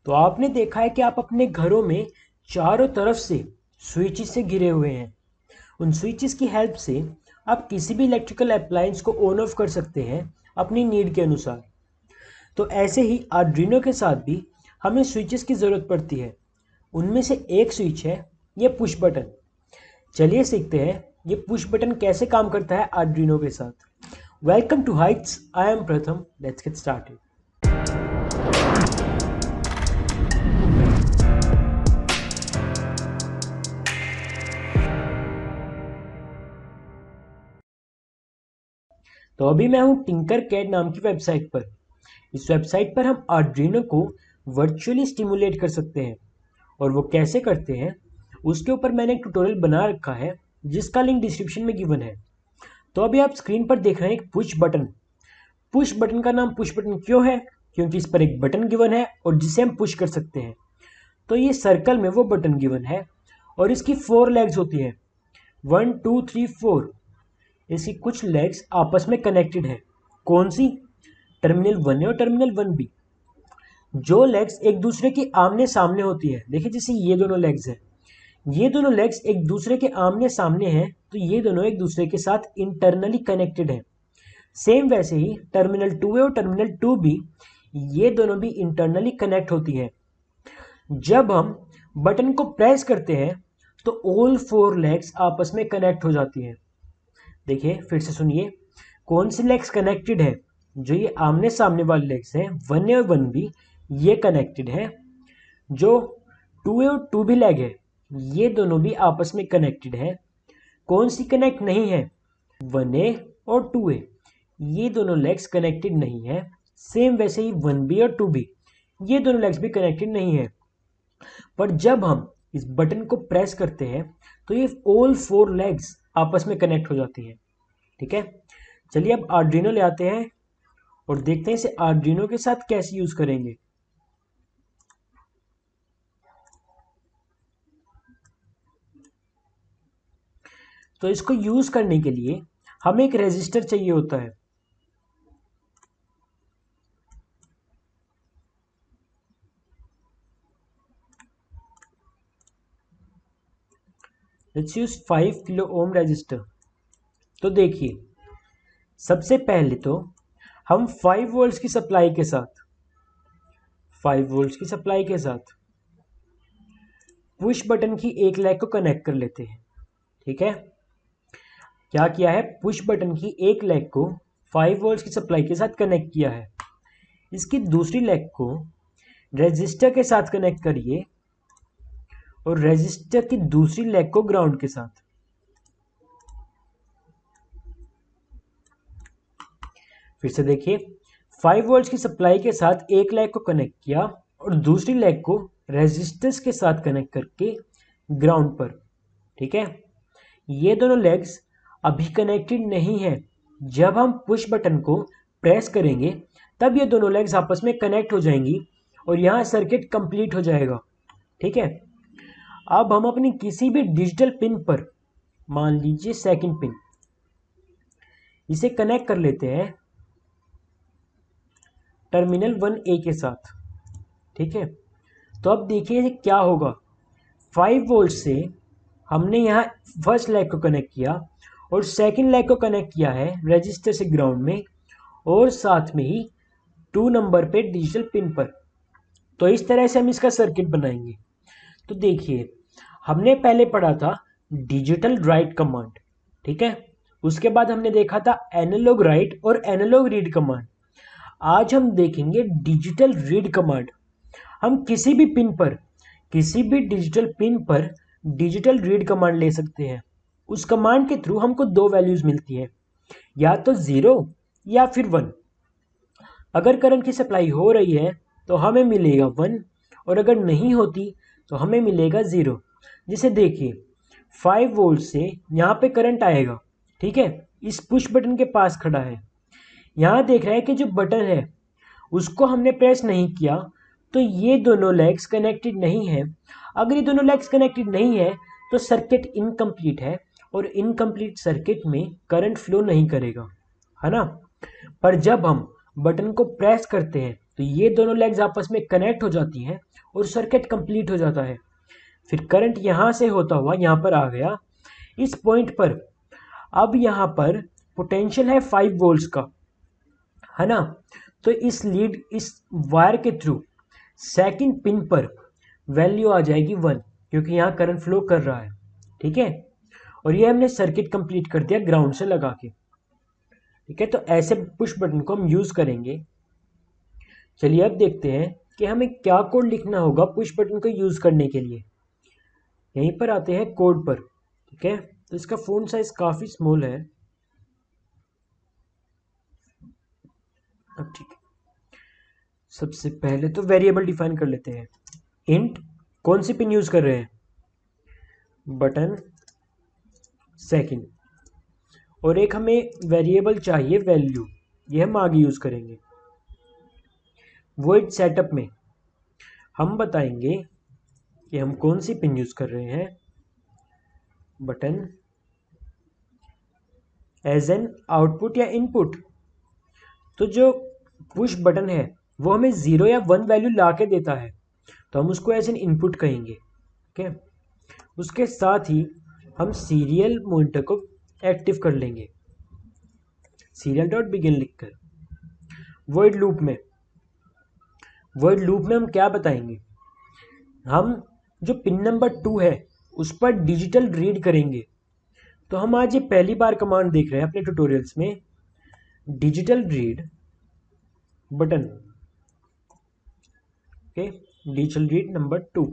तो आपने देखा है कि आप अपने घरों में चारों तरफ से स्विचेस से घिरे हुए हैं। उन स्विचेस की हेल्प से आप किसी भी इलेक्ट्रिकल अप्लायंस को ऑन ऑफ कर सकते हैं अपनी नीड के अनुसार। तो ऐसे ही आर्डिनो के साथ भी हमें स्विचेस की ज़रूरत पड़ती है। उनमें से एक स्विच है ये पुश बटन। चलिए सीखते हैं ये पुश बटन कैसे काम करता है आर्डिनो के साथ। Welcome to Heights, I am Pratham. Let's get started. तो अभी मैं हूँ टिंकरकैड नाम की वेबसाइट पर। इस वेबसाइट पर हम आर्डिनो को वर्चुअली स्टिमुलेट कर सकते हैं, और वो कैसे करते हैं उसके ऊपर मैंने एक ट्यूटोरियल बना रखा है जिसका लिंक डिस्क्रिप्शन में गिवन है। तो अभी आप स्क्रीन पर देख रहे हैं एक पुश बटन। पुश बटन का नाम पुश बटन क्यों है? क्योंकि इस पर एक बटन गिवन है और जिसे हम पुश कर सकते हैं। तो ये सर्कल में वो बटन गिवन है और इसकी 4 लेग्स होती हैं, 1 2 3 4। इसकी कुछ लेग्स आपस में कनेक्टेड है। कौन सी? टर्मिनल 1 और टर्मिनल 1B। जो लेग्स एक दूसरे के आमने सामने होती है, देखिए जैसे ये दोनों लेग्स हैं, ये दोनों लेग्स एक दूसरे के आमने सामने हैं, तो ये दोनों एक दूसरे के साथ इंटरनली कनेक्टेड हैं। सेम वैसे ही टर्मिनल 2A और टर्मिनल 2B, ये दोनों भी इंटरनली कनेक्ट होती हैं। जब हम बटन को प्रेस करते हैं तो ऑल 4 लेग्स आपस में कनेक्ट हो जाती हैं। देखिए फिर से सुनिए, कौन सी लेग्स कनेक्टेड है? जो ये आमने सामने वाले लेग्स हैं 1A और 1B, ये कनेक्टेड है। जो 2A और 2B लेग है, ये दोनों भी आपस में कनेक्टेड है। कौन सी कनेक्ट नहीं है? 1A और 2A, ये दोनों लेग्स कनेक्टेड नहीं है। सेम वैसे ही 1B और 2B, ये दोनों लेग्स भी कनेक्टेड नहीं है। पर जब हम इस बटन को प्रेस करते हैं तो ये ऑल 4 लेग्स आपस में कनेक्ट हो जाती हैं। ठीक है, चलिए अब आर्डिनो ले आते हैं और देखते हैं इसे आर्डिनो के साथ कैसे यूज करेंगे। तो इसको यूज करने के लिए हमें एक रेजिस्टर चाहिए होता है। Let's use 5 kilo ohm resistor. तो देखिए, सबसे पहले तो हम 5 वोल्ट्स की सप्लाई के साथ 5 वोल्ट्स की सप्लाई के साथ पुश बटन की एक लेग को कनेक्ट कर लेते हैं। ठीक है, क्या किया है? पुश बटन की एक लेग को 5 वोल्ट्स की सप्लाई के साथ कनेक्ट किया है। इसकी दूसरी लेग को रेजिस्टर के साथ कनेक्ट करिए और रेजिस्टर की दूसरी लेग को ग्राउंड के साथ। फिर से देखिए, 5 वोल्ट्स की सप्लाई के साथ एक लेग को कनेक्ट किया और दूसरी लेग को रेजिस्टर्स के साथ कनेक्ट करके ग्राउंड पर। ठीक है, ये दोनों लेग्स अभी कनेक्टेड नहीं है। जब हम पुश बटन को प्रेस करेंगे तब ये दोनों लेग्स आपस में कनेक्ट हो जाएंगी और यहाँ सर्किट कंप्लीट हो जाएगा। ठीक है, अब हम अपनी किसी भी डिजिटल पिन पर, मान लीजिए सेकंड पिन, इसे कनेक्ट कर लेते हैं टर्मिनल 1A के साथ। ठीक है, तो अब देखिए क्या होगा। 5 वोल्ट से हमने यहाँ फर्स्ट लेग को कनेक्ट किया और सेकंड लेग को कनेक्ट किया है रजिस्टर से ग्राउंड में, और साथ में ही 2 नंबर पे डिजिटल पिन पर। तो इस तरह से हम इसका सर्किट बनाएंगे। तो देखिए, हमने पहले पढ़ा था डिजिटल राइट कमांड। ठीक है, उसके बाद हमने देखा था एनालॉग राइट और एनालॉग रीड कमांड। आज हम देखेंगे डिजिटल रीड कमांड। हम किसी भी पिन पर, किसी भी डिजिटल पिन पर डिजिटल रीड कमांड ले सकते हैं। उस कमांड के थ्रू हमको 2 वैल्यूज मिलती हैं, या तो 0 या फिर 1। अगर करंट की सप्लाई हो रही है तो हमें मिलेगा 1, और अगर नहीं होती तो हमें मिलेगा 0। जैसे देखिए, 5 वोल्ट से यहाँ पे करंट आएगा। ठीक है, इस पुश बटन के पास खड़ा है। यहाँ देख रहा है कि जो बटन है उसको हमने प्रेस नहीं किया, तो ये दोनों लेग्स कनेक्टेड नहीं है। अगर ये दोनों लेग्स कनेक्टेड नहीं है तो सर्किट इनकम्प्लीट है, और इनकम्प्लीट सर्किट में करंट फ्लो नहीं करेगा, है ना। पर जब हम बटन को प्रेस करते हैं तो ये दोनों लेग्स आपस में कनेक्ट हो जाती हैं और सर्किट कंप्लीट हो जाता है। फिर करंट यहाँ से होता हुआ यहाँ पर आ गया इस पॉइंट पर। अब यहाँ पर पोटेंशियल है 5 वोल्ट्स का, है ना। तो इस वायर के थ्रू सेकंड पिन पर वैल्यू आ जाएगी 1, क्योंकि यहाँ करंट फ्लो कर रहा है, ठीक है। और ये हमने सर्किट कंप्लीट कर दिया ग्राउंड से लगा के, ठीक है। तो ऐसे पुश बटन को हम यूज करेंगे। चलिए अब देखते हैं कि हमें क्या कोड लिखना होगा पुश बटन को यूज करने के लिए। यहीं पर आते हैं कोड पर, ठीक है। तो इसका फ़ॉन्ट साइज काफ़ी स्मॉल है, अब ठीक है। सबसे पहले तो वेरिएबल डिफाइन कर लेते हैं। इंट कौन सी पिन यूज कर रहे हैं, बटन सेकंड। और एक हमें वेरिएबल चाहिए वैल्यू, ये हम आगे यूज करेंगे। वॉइड सेटअप में हम बताएंगे कि हम कौन सी पिन यूज कर रहे हैं, बटन एज एन आउटपुट या इनपुट। तो जो पुश बटन है वो हमें 0 या 1 वैल्यू ला के देता है, तो हम उसको एज एन इनपुट कहेंगे, ठीक है। उसके साथ ही हम सीरियल मॉनिटर को एक्टिव कर लेंगे, सीरियल डॉट बिगिन लिखकर। वॉइड लूप में हम क्या बताएंगे, हम जो पिन नंबर 2 है उस पर डिजिटल रीड करेंगे। तो हम आज ये पहली बार कमांड देख रहे हैं अपने ट्यूटोरियल्स में, digital read button, okay. Digital read number 2,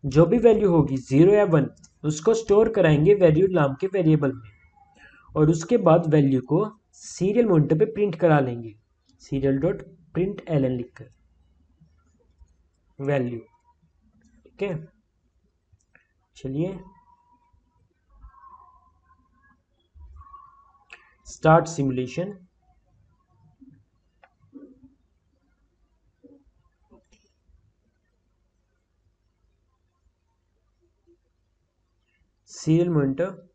जो भी वैल्यू होगी 0 या 1 उसको स्टोर कराएंगे वैल्यू नाम के वेरिएबल में, और उसके बाद वैल्यू को सीरियल मॉनिटर पे प्रिंट करा लेंगे, सीरियल डॉट प्रिंट एल लिखकर वैल्यू, ठीक है। चलिए स्टार्ट सिमुलेशन। सीरियल मॉनिटर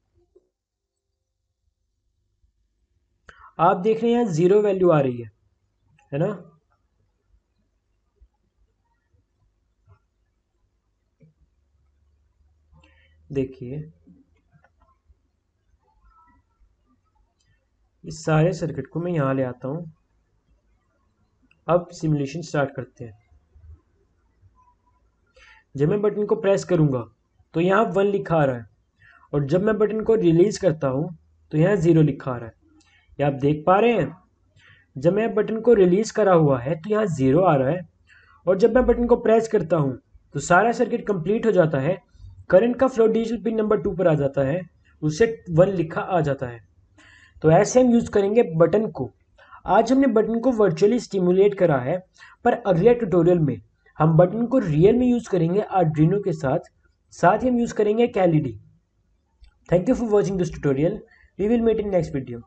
आप देख रहे हैं यहाँ 0 वैल्यू आ रही है ना। देखिए इस सारे सर्किट को मैं यहाँ ले आता हूँ। अब सिमुलेशन स्टार्ट करते हैं। जब मैं बटन को प्रेस करूँगा तो यहाँ 1 लिखा आ रहा है, और जब मैं बटन को रिलीज करता हूँ तो यहाँ 0 लिखा आ रहा है। ये आप देख पा रहे हैं, जब मैं बटन को रिलीज करा हुआ है तो यहाँ 0 आ रहा है, और जब मैं बटन को प्रेस करता हूँ तो सारा सर्किट कंप्लीट हो जाता है। करंट का फ्लो डिजिटल पिन नंबर 2 पर आ जाता है, उससे 1 लिखा आ जाता है। तो ऐसे हम यूज करेंगे बटन को। आज हमने बटन को वर्चुअली स्टिमुलेट करा है, पर अगले ट्यूटोरियल में हम बटन को रियल में यूज करेंगे आर्डिनो के साथ ही हम यूज करेंगे एक LED. Thank you for watching this tutorial, we will meet in next video.